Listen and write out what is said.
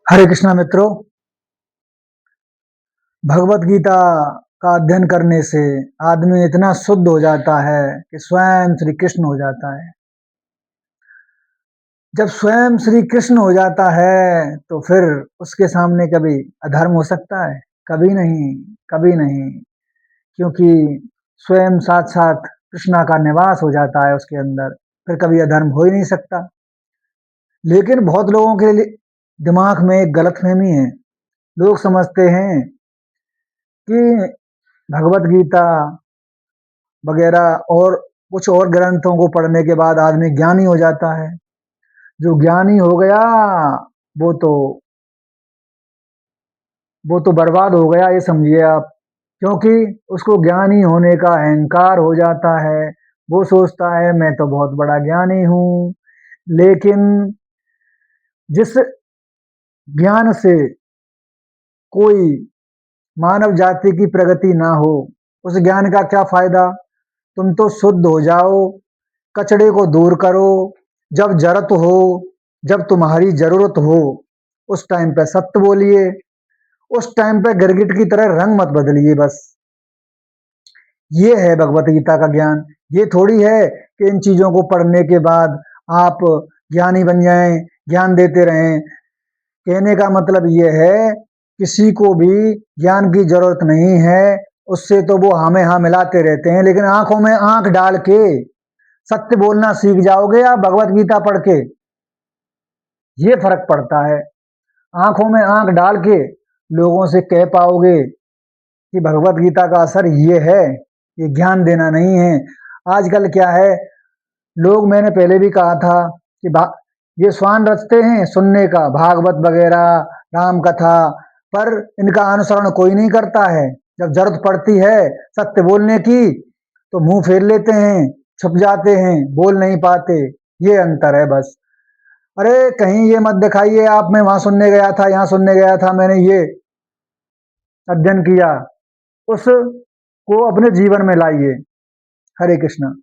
हरे कृष्णा मित्रों। भगवत गीता का अध्ययन करने से आदमी इतना शुद्ध हो जाता है कि स्वयं श्री कृष्ण हो जाता है। जब स्वयं श्री कृष्ण हो जाता है तो फिर उसके सामने कभी अधर्म हो सकता है? कभी नहीं, कभी नहीं। क्योंकि स्वयं साक्षात कृष्णा का निवास हो जाता है उसके अंदर, फिर कभी अधर्म हो ही नहीं सकता। लेकिन बहुत लोगों के लिए दिमाग में एक गलतफहमी है। लोग समझते हैं कि भगवत गीता वगैरह और कुछ और ग्रंथों को पढ़ने के बाद आदमी ज्ञानी हो जाता है। जो ज्ञानी हो गया वो तो वो तो बर्बाद हो गया, ये समझिए आप। क्योंकि उसको ज्ञानी होने का अहंकार हो जाता है। वो सोचता है मैं तो बहुत बड़ा ज्ञानी हूँ। लेकिन जिस ज्ञान से कोई मानव जाति की प्रगति ना हो, उस ज्ञान का क्या फायदा? तुम तो शुद्ध हो जाओ, कचड़े को दूर करो। जब जरूरत हो, जब तुम्हारी जरूरत हो, उस टाइम पे सत्य बोलिए। उस टाइम पे गिरगिट की तरह रंग मत बदलिए। बस ये है भगवत गीता का ज्ञान। ये थोड़ी है कि इन चीजों को पढ़ने के बाद आप ज्ञानी बन जाएं, ज्ञान देते रहें। कहने का मतलब ये है, किसी को भी ज्ञान की जरूरत नहीं है। उससे तो वो हमें हाँ मिलाते रहते हैं, लेकिन आंखों में आंख डाल के सत्य बोलना सीख जाओगे आप भगवत गीता पढ़ के। ये फर्क पड़ता है। आंखों में आंख डाल के लोगों से कह पाओगे कि भगवत गीता का असर ये है, ये ज्ञान देना नहीं है। आजकल क्या है, लोग, मैंने पहले भी कहा था कि ये स्वान रचते हैं सुनने का, भागवत वगैरह, राम कथा, पर इनका अनुसरण कोई नहीं करता है। जब जरूरत पड़ती है सत्य बोलने की तो मुंह फेर लेते हैं, छुप जाते हैं, बोल नहीं पाते। ये अंतर है बस। अरे कहीं ये मत दिखाइए आप मैं वहां सुनने गया था, यहाँ सुनने गया था, मैंने ये अध्ययन किया। उस को अपने जीवन में लाइए। हरे कृष्णा।